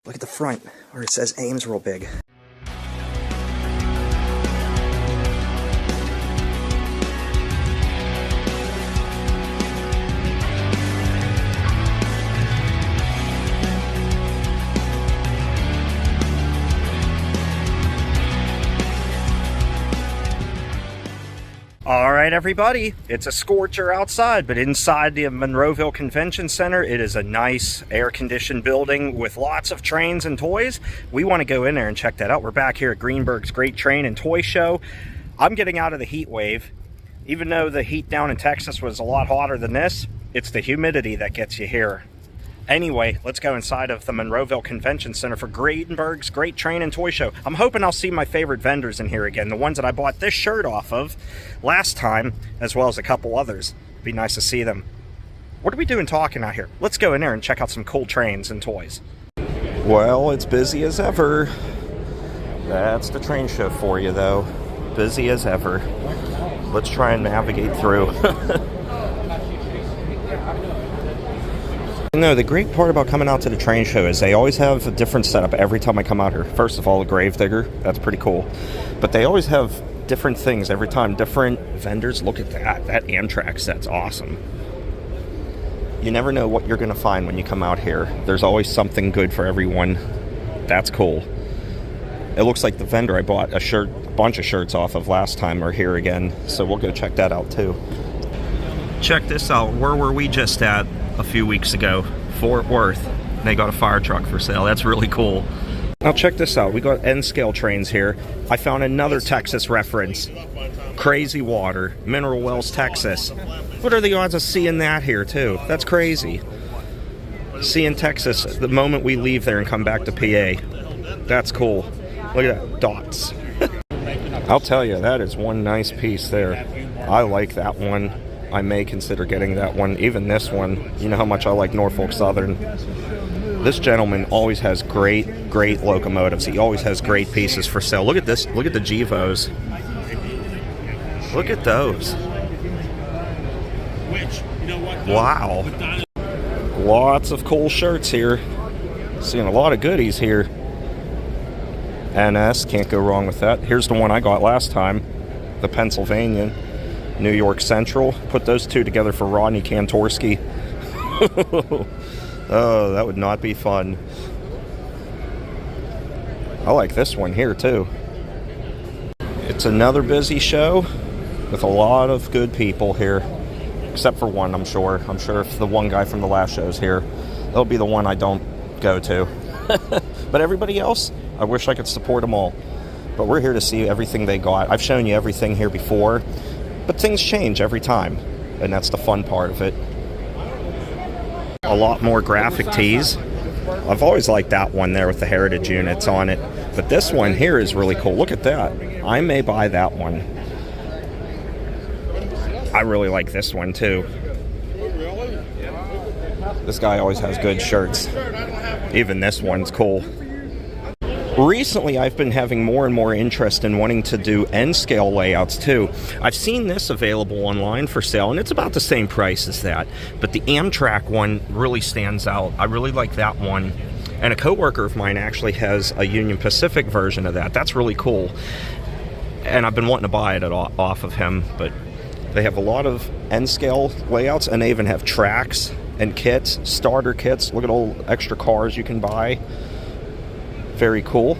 Look at the front where it says Ames real big. All right, everybody, it's a scorcher outside, but inside the Monroeville Convention Center, it is a nice air-conditioned building with lots of trains and toys. We want to go in there and check that out. We're back here at Greenberg's Great Train and Toy Show. I'm getting out of the heat wave. Even though the heat down in Texas was a lot hotter than this, it's the humidity that gets you here. Anyway, let's go inside of the Monroeville Convention Center for Greenberg's Great Train and Toy Show. I'm hoping I'll see my favorite vendors in here again, the ones that I bought this shirt off of last time, as well as a couple others. Be nice to see them. What are we doing talking out here? Let's go in there and check out some cool trains and toys. Well, it's busy as ever. That's the train show for you, though. Busy as ever. Let's try and navigate through. No, the great part about coming out to the train show is they always have a different setup every time I come out here. First of all, the Gravedigger, that's pretty cool. But they always have different things every time, different vendors. Look at that. That Amtrak set's awesome. You never know what you're going to find when you come out here. There's always something good for everyone. That's cool. It looks like the vendor I bought a bunch of shirts off of last time are here again. So we'll go check that out too. Check this out. Where were we just at? A few weeks ago, Fort Worth. They got a fire truck for sale. That's really cool. Now check this out. We got N-scale trains here. I found another Texas reference. Crazy Water, Mineral Wells, Texas. What are the odds of seeing that here too? That's crazy. Seeing Texas the moment we leave there and come back to PA. That's cool. Look at that, dots. I'll tell you, that is one nice piece there. I like that one. I may consider getting that one, even this one. You know how much I like Norfolk Southern. This gentleman always has great locomotives. He always has great pieces for sale. Look at this. Look at the Gevos. Look at those. Wow. Lots of cool shirts here. Seeing a lot of goodies here. NS, can't go wrong with that. Here's the one I got last time. The Pennsylvania. New York Central. Put those two together for Rodney Kantorski. Oh, that would not be fun. I like this one here too. It's another busy show with a lot of good people here. Except for one, I'm sure. I'm sure if the one guy from the last show's here, that'll be the one I don't go to. But everybody else, I wish I could support them all. But we're here to see everything they got. I've shown you everything here before. But things change every time, and that's the fun part of it. A lot more graphic tees. I've always liked that one there with the heritage units on it. But this one here is really cool. Look at that. I may buy that one. I really like this one too. This guy always has good shirts. Even this one's cool. Recently, I've been having more and more interest in wanting to do N-scale layouts too. I've seen this available online for sale, and it's about the same price as that. But the Amtrak one really stands out. I really like that one. And a coworker of mine actually has a Union Pacific version of that. That's really cool. And I've been wanting to buy it off of him, but they have a lot of N-scale layouts, and they even have tracks and kits, starter kits. Look at all extra cars you can buy. Very cool.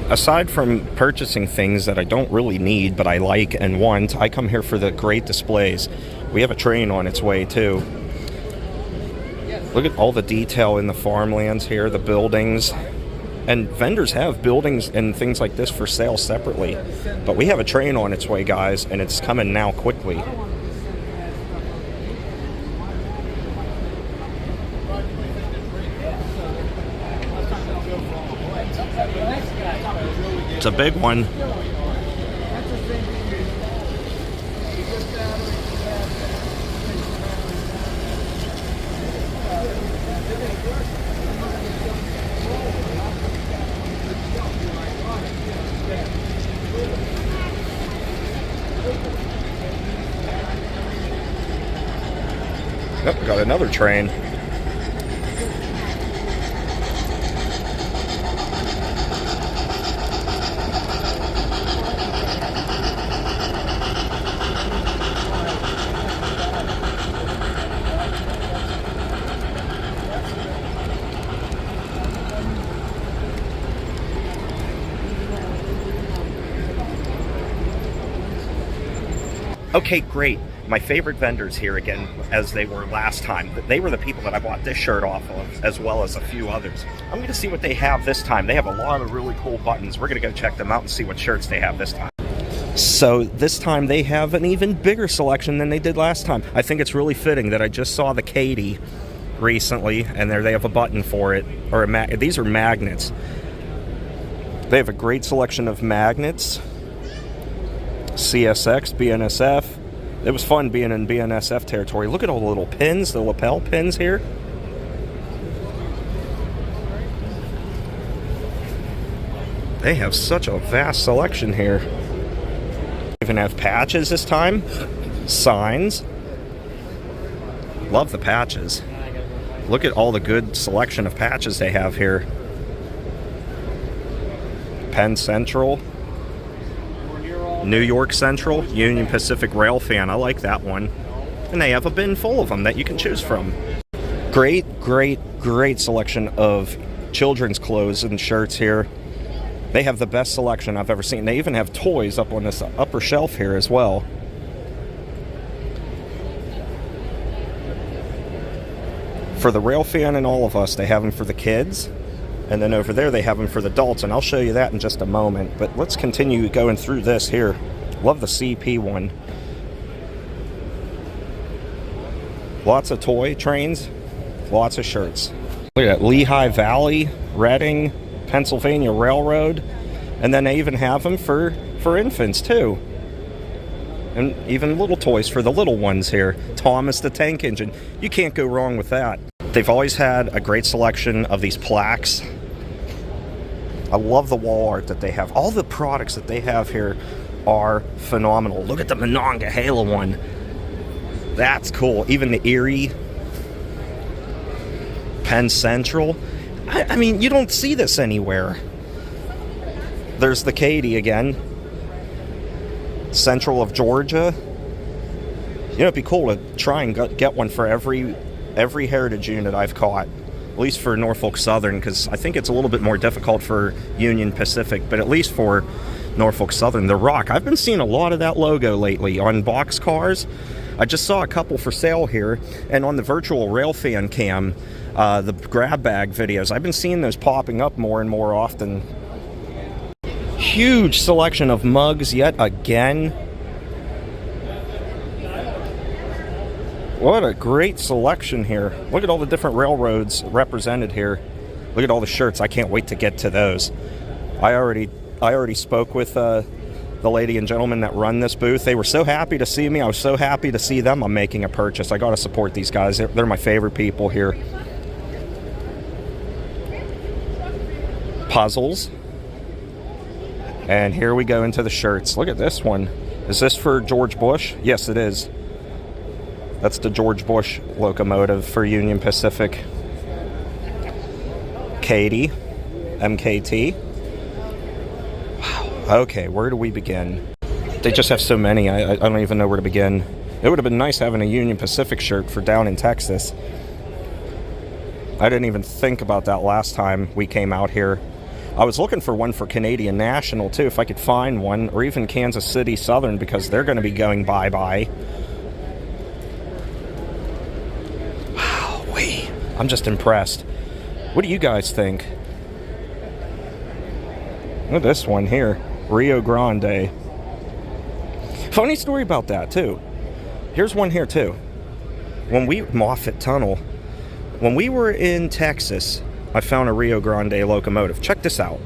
Aside from purchasing things that I don't really need but I like and want, I come here for the great displays. We have a train on its way too. Look at all the detail in the farmlands here, the buildings. And vendors have buildings and things like this for sale separately. But we have a train on its way, guys, and it's coming now quickly. It's a big one. Oh, got another train. Okay, great. My favorite vendors here again, as they were last time. They were the people that I bought this shirt off of, as well as a few others. I'm going to see what they have this time. They have a lot of really cool buttons. We're going to go check them out and see what shirts they have this time. So this time they have an even bigger selection than they did last time. I think it's really fitting that I just saw the Katie recently, and there they have a button for it. Or these are magnets. They have a great selection of magnets. CSX, BNSF. It was fun being in BNSF territory. Look at all the little pins, the lapel pins here. They have such a vast selection here. Even have patches this time. Signs. Love the patches. Look at all the good selection of patches they have here. Penn Central. New York Central. Union Pacific Rail fan. I like that one. And they have a bin full of them that you can choose from. Great selection of children's clothes and shirts here. They have the best selection I've ever seen. They even have toys up on this upper shelf here as well. For the rail fan and all of us, they have them for the kids. And then over there, they have them for the adults. And I'll show you that in just a moment. But let's continue going through this here. Love the CP one. Lots of toy trains. Lots of shirts. Look at that. Lehigh Valley, Reading, Pennsylvania Railroad, and then they even have them for infants too, and even little toys for the little ones here. Thomas the Tank Engine, you can't go wrong with that. They've always had a great selection of these plaques. I love the wall art that they have. All the products that they have here are phenomenal. Look at the Monongahela one. That's cool. Even the Erie, Penn Central. I mean, you don't see this anywhere. There's the Katy again. Central of Georgia. You know, it'd be cool to try and get one for every heritage unit I've caught. At least for Norfolk Southern, because I think it's a little bit more difficult for Union Pacific, but at least for Norfolk Southern. The Rock. I've been seeing a lot of that logo lately on box cars. I just saw a couple for sale here, and on the virtual railfan cam, the grab bag videos, I've been seeing those popping up more and more often. Huge selection of mugs yet again. What a great selection here. Look at all the different railroads represented here. Look at all the shirts. I can't wait to get to those. I already spoke with the lady and gentleman that run this booth. They were so happy to see me. I was so happy to see them. I'm making a purchase. I got to support these guys. They're my favorite people here. Puzzles. And here we go into the shirts. Look at this one. Is this for George Bush? Yes, it is. That's the George Bush locomotive for Union Pacific. Katy, MKT. Wow. Okay, where do we begin? They just have so many. I don't even know where to begin. It would have been nice having a Union Pacific shirt for down in Texas. I didn't even think about that last time we came out here. I was looking for one for Canadian National too, if I could find one, or even Kansas City Southern, because they're going to be going bye-bye. Wow, I'm just impressed. What do you guys think? Look at this one here, Rio Grande. Funny story about that too. Here's one here too. Moffett Tunnel. When we were in Texas, I found a Rio Grande locomotive. Check this out.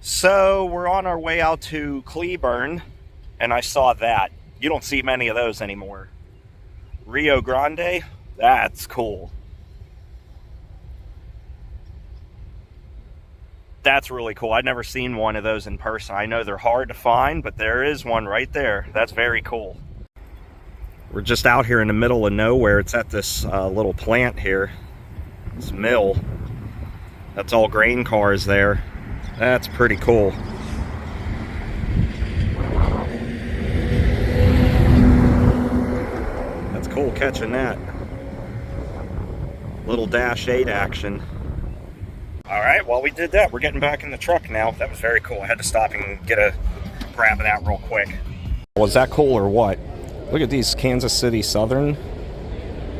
So we're on our way out to Cleburne, and I saw that. You don't see many of those anymore. Rio Grande, that's cool. That's really cool. I've never seen one of those in person. I know they're hard to find, but there is one right there. That's very cool. We're just out here in the middle of nowhere. It's at this little plant here. This mill. That's all grain cars there. That's pretty cool. That's cool catching that. Little Dash 8 action. Alright, well we did that. We're getting back in the truck now. That was very cool. I had to stop and get a grab of that real quick. Was that cool or what? Look at these Kansas City Southern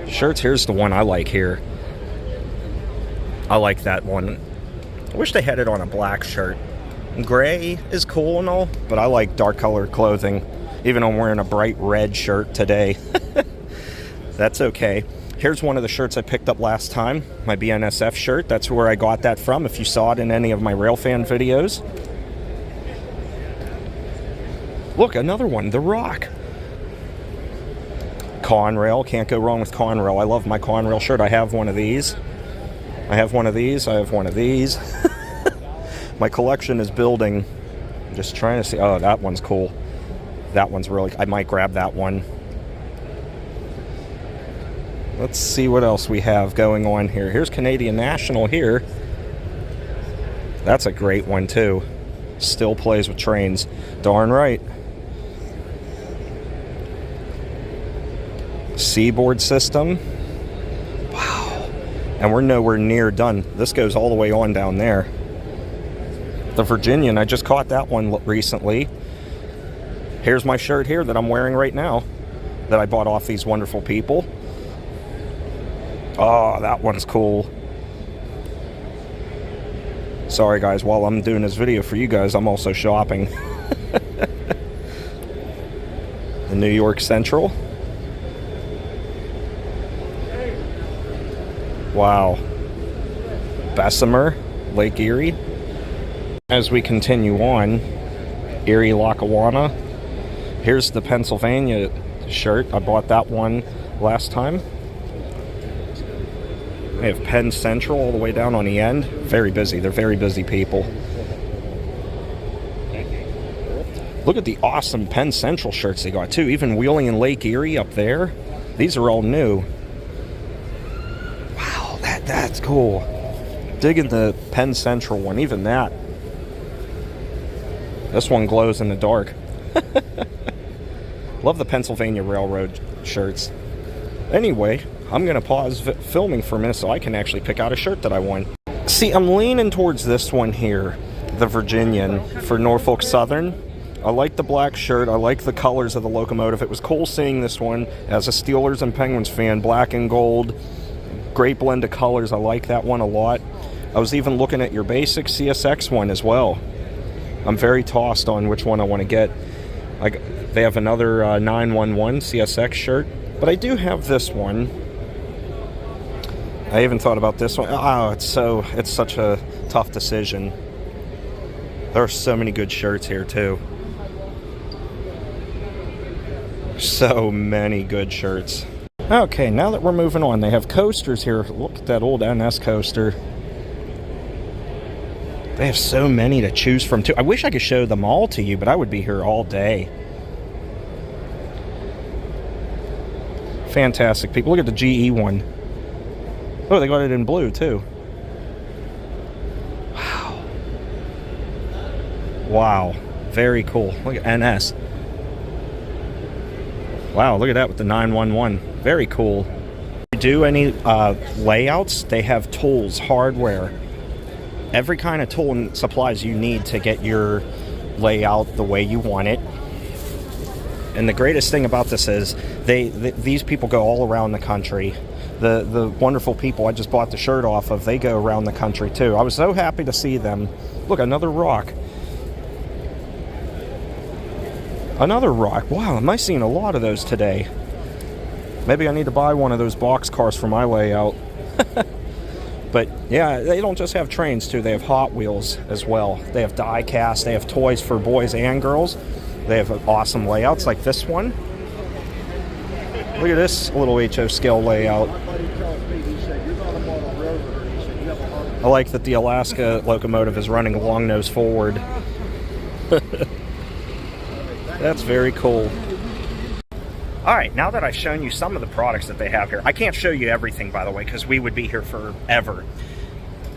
shirts. Here's the one I like here. I like that one. I wish they had it on a black shirt. Gray is cool and all, but I like dark colored clothing, even though I'm wearing a bright red shirt today. That's okay. Here's one of the shirts I picked up last time, my BNSF shirt. That's where I got that from, if you saw it in any of my Railfan videos. Look, another one, The Rock. Conrail, can't go wrong with Conrail. I love my Conrail shirt. I have one of these. I have one of these. I have one of these. My collection is building. I'm just trying to see. Oh, that one's cool. That one's really... I might grab that one. Let's see what else we have going on here. Here's Canadian National here. That's a great one, too. Still plays with trains. Darn right. Seaboard System. Wow. And we're nowhere near done. This goes all the way on down there. The Virginian, I just caught that one recently. Here's my shirt here that I'm wearing right now that I bought off these wonderful people. Oh, that one's cool. Sorry guys, while I'm doing this video for you guys, I'm also shopping. The New York Central. Wow. Bessemer, Lake Erie. As we continue on, Erie, Lackawanna. Here's the Pennsylvania shirt. I bought that one last time. They have Penn Central all the way down on the end. Very busy. They're very busy people. Look at the awesome Penn Central shirts they got too. Even Wheeling and Lake Erie up there. These are all new. Wow, that's cool. Digging the Penn Central one. Even that. This one glows in the dark. Love the Pennsylvania Railroad shirts. Anyway, I'm going to pause filming for a minute so I can actually pick out a shirt that I want. See, I'm leaning towards this one here, the Virginian for Norfolk Southern. I like the black shirt. I like the colors of the locomotive. It was cool seeing this one as a Steelers and Penguins fan. Black and gold. Great blend of colors. I like that one a lot. I was even looking at your basic CSX one as well. I'm very tossed on which one I want to get. They have another 911 CSX shirt, but I do have this one. I even thought about this one. Oh, it's such a tough decision. There are so many good shirts here too. So many good shirts. Okay, now that we're moving on, they have coasters here. Look at that old NS coaster. They have so many to choose from, too. I wish I could show them all to you, but I would be here all day. Fantastic people. Look at the GE one. Oh, they got it in blue, too. Wow. Wow. Very cool. Look at NS. Wow, look at that with the 911. Very cool. If you do any layouts, they have tools, hardware. Every kind of tool and supplies you need to get your layout the way you want it. And the greatest thing about this is these people go all around the country. The wonderful people I just bought the shirt off of, they go around the country too. I was so happy to see them. Look, another rock. Another rock. Wow, am I seeing a lot of those today? Maybe I need to buy one of those box cars for my layout. But yeah, they don't just have trains too, they have Hot Wheels as well. They have die cast, they have toys for boys and girls. They have awesome layouts like this one. Look at this little HO scale layout. I like that the Alaska locomotive is running long nose forward. That's very cool. Alright, now that I've shown you some of the products that they have here, I can't show you everything, by the way, because we would be here forever.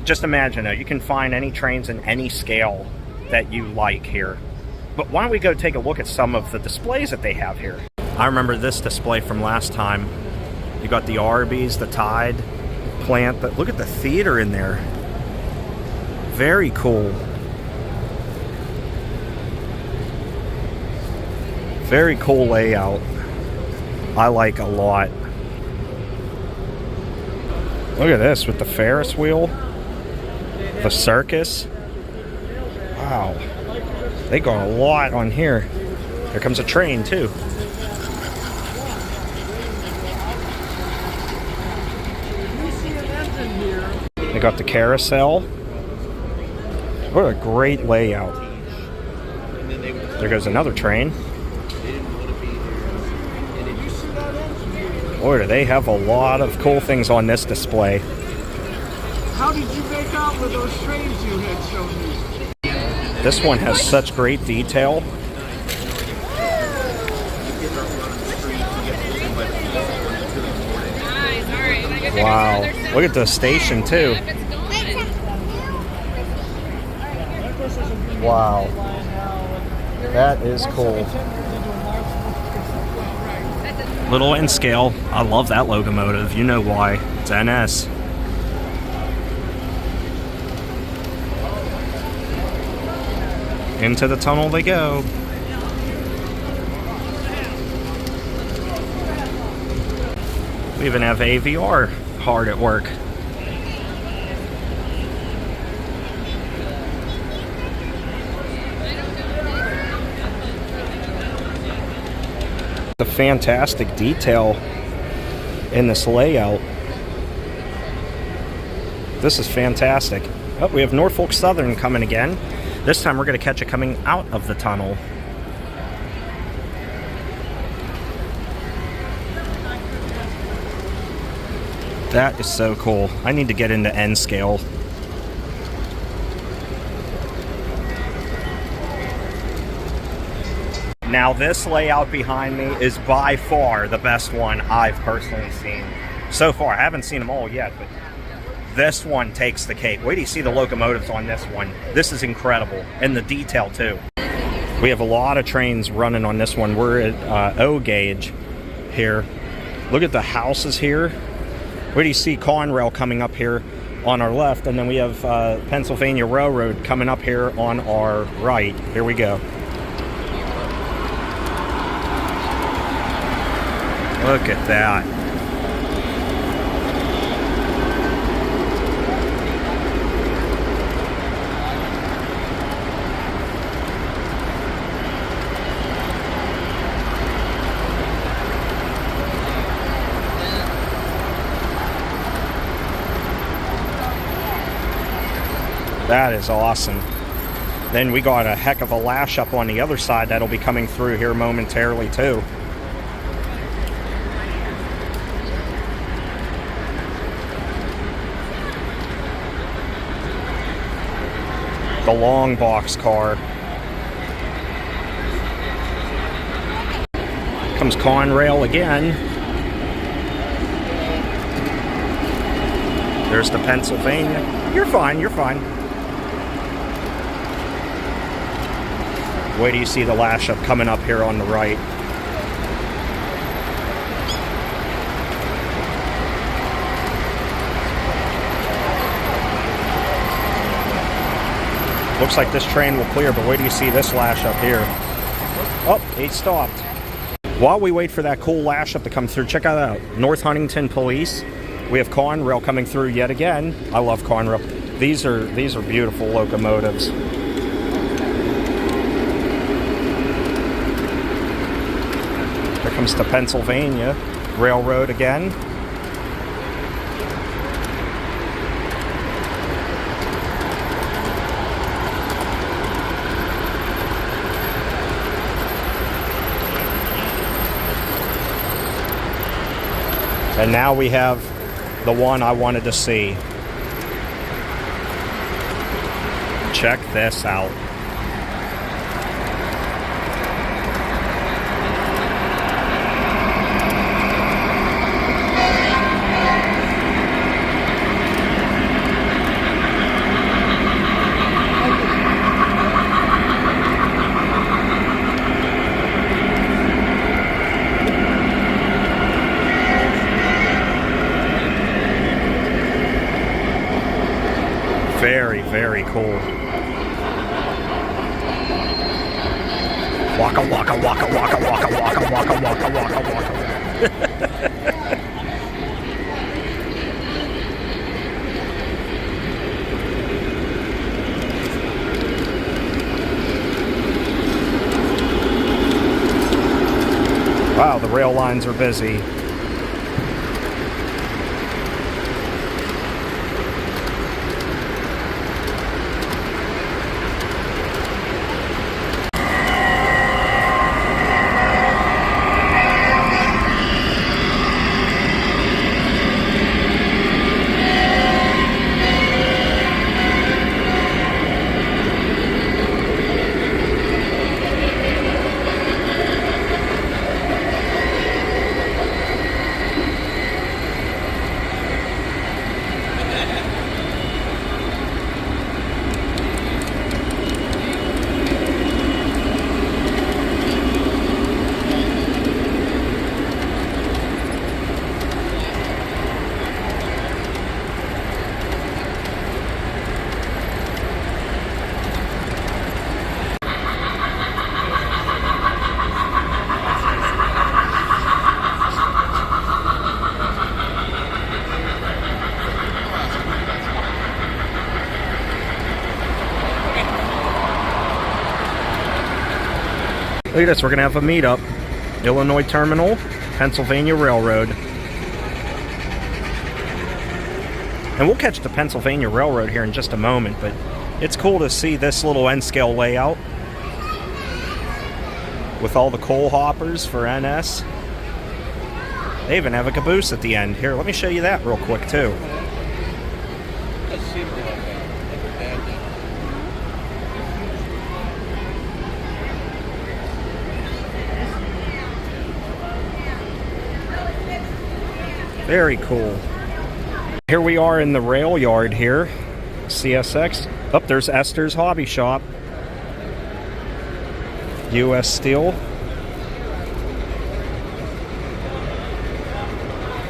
Just imagine, you can find any trains in any scale that you like here. But why don't we go take a look at some of the displays that they have here. I remember this display from last time. You got the Arby's, the Tide plant, but look at the theater in there. Very cool. Very cool layout. I like a lot. Look at this with the Ferris wheel, the circus. Wow, they got a lot on here. Here comes a train too. They got the carousel. What a great layout. There goes another train. Boy, do they have a lot of cool things on this display. How did you make out with those trains you had shown me? This one has such great detail. Wow, look at the station too. Wow, that is cool. Little N scale. I love that locomotive. You know why. It's NS. Into the tunnel they go. We even have AVR hard at work. The fantastic detail in this layout. This is fantastic. Oh, we have Norfolk Southern coming again. This time we're going to catch it coming out of the tunnel. That is so cool. I need to get into N scale. Now this layout behind me is by far the best one I've personally seen so far. I haven't seen them all yet, but this one takes the cake. Wait till you see the locomotives on this one. This is incredible, and the detail too. We have a lot of trains running on this one. We're at O gauge here. Look at the houses here. Where do you see Conrail coming up here on our left, and then we have Pennsylvania Railroad coming up here on our right. Here we go. Look at that. That is awesome. Then we got a heck of a lash up on the other side that'll be coming through here momentarily too. The long box car. Comes Conrail again. There's the Pennsylvania. You're fine, you're fine. Wait till you see the lash up coming up here on the right. Looks like this train will clear, but wait till you see this lash up here. Oh, he stopped. While we wait for that cool lash up to come through, check that out. North Huntington Police. We have Conrail coming through yet again. I love Conrail. These are beautiful locomotives. Here comes the Pennsylvania Railroad again. And now we have the one I wanted to see. Check this out. Very, very cool. Waka waka waka waka waka waka waka waka waka waka. Wow, the rail lines are busy. Look at this, we're going to have a meetup. Illinois Terminal, Pennsylvania Railroad. And we'll catch the Pennsylvania Railroad here in just a moment, but it's cool to see this little N-scale layout with all the coal hoppers for NS. They even have a caboose at the end. Here, let me show you that real quick too. Very cool. Here we are in the rail yard here. CSX. Oh, there's Esther's Hobby Shop. US Steel.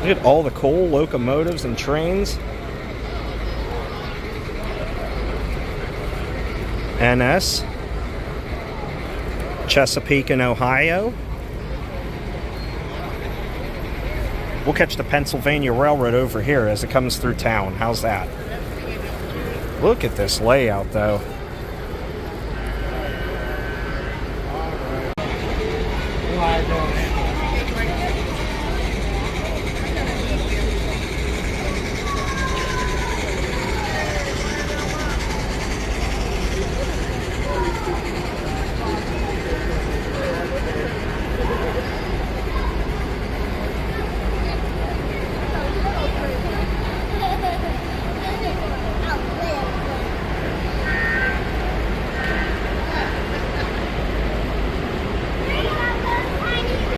Look at all the coal locomotives and trains. NS. Chesapeake and Ohio. We'll catch the Pennsylvania Railroad over here as it comes through town. How's that? Look at this layout, though.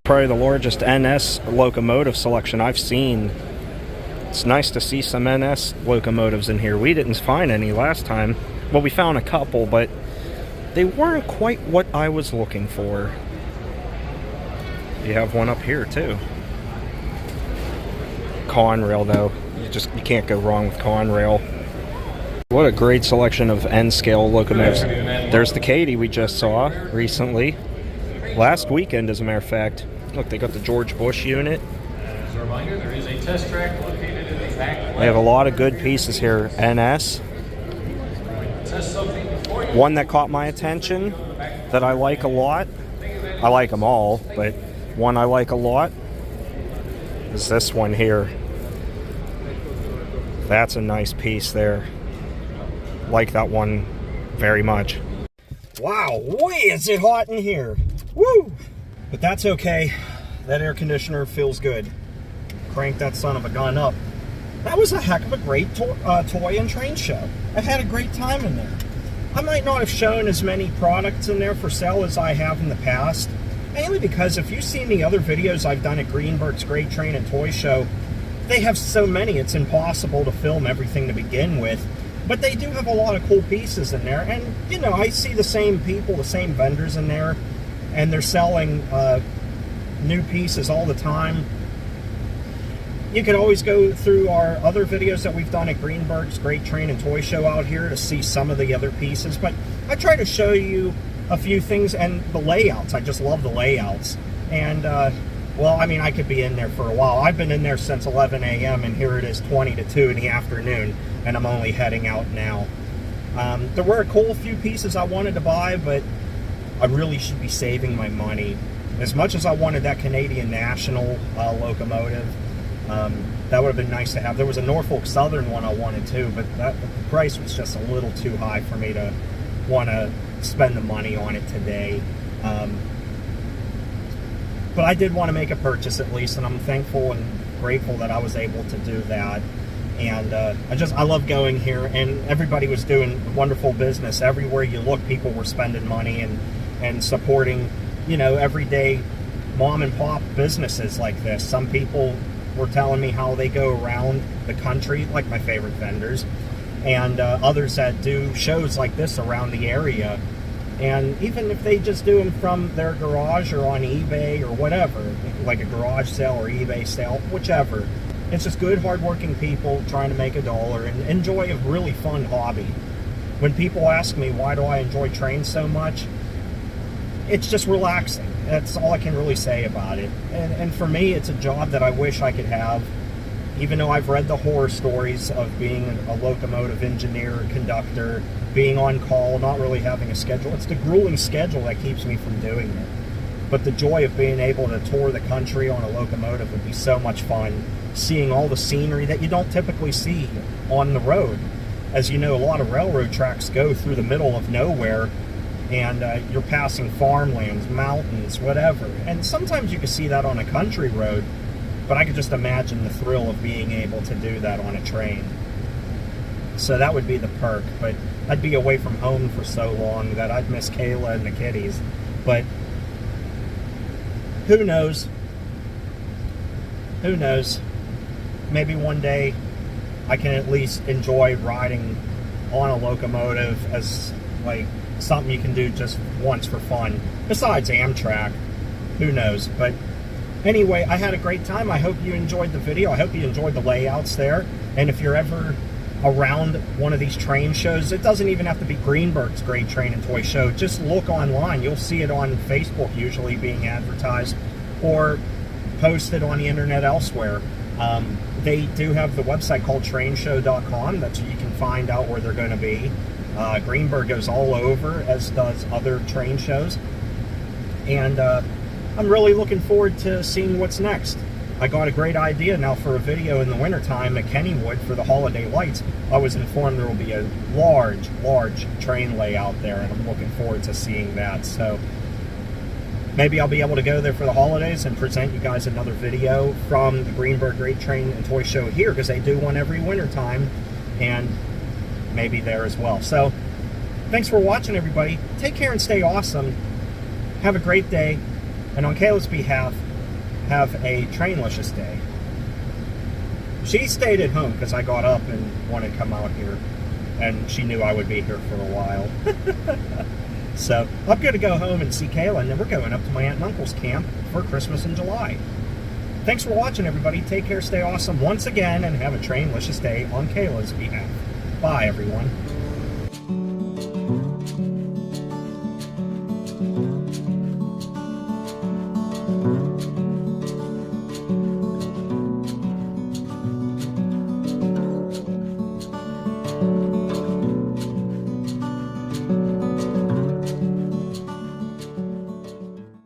Probably the largest NS locomotive selection I've seen. It's nice to see some NS locomotives in here. We didn't find any last time. Well, we found a couple, but they weren't quite what I was looking for. You have one up here too. Conrail, though. You can't go wrong with Conrail. What a great selection of N-scale locomotives. There's the Katy we just saw recently. Last weekend, as a matter of fact. Look, they got the George Bush unit. As a reminder, there is a test track located in the back. They have a lot of good pieces here. NS. One that caught my attention that I like a lot. I like them all, but one I like a lot is this one here. That's a nice piece there. Like that one very much. Wow, boy, is it hot in here. Woo! But that's okay. That air conditioner feels good. Crank that son of a gun up. That was a heck of a great toy and train show. I had a great time in there. I might not have shown as many products in there for sale as I have in the past, mainly because if you've seen the other videos I've done at Greenberg's Great Train and Toy Show, they have so many it's impossible to film everything to begin with. But they do have a lot of cool pieces in there, and you know, I see the same people, the same vendors in there, and they're selling new pieces all the time. You can always go through our other videos that we've done at Greenberg's Great Train and Toy Show out here to see some of the other pieces, but I try to show you a few things and the layouts. I just love the layouts. And Well, I mean, I could be in there for a while. I've been in there since 11 a.m. and here it is 20 to 2 in the afternoon, and I'm only heading out now. There were a cool few pieces I wanted to buy, but I really should be saving my money. As much as I wanted that Canadian National locomotive, that would have been nice to have. There was a Norfolk Southern one I wanted too, but the price was just a little too high for me to want to spend the money on it today. But I did want to make a purchase at least, and I'm thankful and grateful that I was able to do that. And I love going here, and everybody was doing wonderful business. Everywhere you look, people were spending money and supporting, you know, everyday mom and pop businesses like this. Some people were telling me how they go around the country, like my favorite vendors, and others that do shows like this around the area. And even if they just do them from their garage or on eBay or whatever, like a garage sale or eBay sale, whichever. It's just good, hardworking people trying to make a dollar and enjoy a really fun hobby. When people ask me, why do I enjoy trains so much? It's just relaxing. That's all I can really say about it. And for me, it's a job that I wish I could have. Even though I've read the horror stories of being a locomotive engineer, conductor, being on call, not really having a schedule. It's the grueling schedule that keeps me from doing it. But the joy of being able to tour the country on a locomotive would be so much fun. Seeing all the scenery that you don't typically see on the road. As you know, a lot of railroad tracks go through the middle of nowhere, and you're passing farmlands, mountains, whatever. And sometimes you can see that on a country road, but I could just imagine the thrill of being able to do that on a train. So that would be the perk, but I'd be away from home for so long that I'd miss Kayla and the kitties. But who knows? Who knows? Maybe one day I can at least enjoy riding on a locomotive as like something you can do just once for fun. Besides Amtrak, who knows? But anyway, I had a great time. I hope you enjoyed the video. I hope you enjoyed the layouts there. And if you're ever around one of these train shows, it doesn't even have to be Greenberg's Great Train and Toy Show. Just look online. You'll see it on Facebook usually being advertised or posted on the internet elsewhere. They do have the website called trainshow.com. That's where you can find out where they're going to be. Greenberg goes all over, as does other train shows. And I'm really looking forward to seeing what's next. I got a great idea now for a video in the wintertime at Kennywood for the holiday lights. I was informed there will be a large train layout there, and I'm looking forward to seeing that. So maybe I'll be able to go there for the holidays and present you guys another video from the Greenberg Great Train and Toy Show here, because they do one every wintertime, and maybe there as well. So thanks for watching, everybody. Take care and stay awesome. Have a great day, and on Kayla's behalf, have a trainlicious day. She stayed at home because I got up and wanted to come out here, and she knew I would be here for a while. So I'm going to go home and see Kayla, and then we're going up to my aunt and uncle's camp for Christmas in July. Thanks for watching, everybody. Take care, stay awesome once again, and have a trainlicious day on Kayla's behalf. Bye, everyone.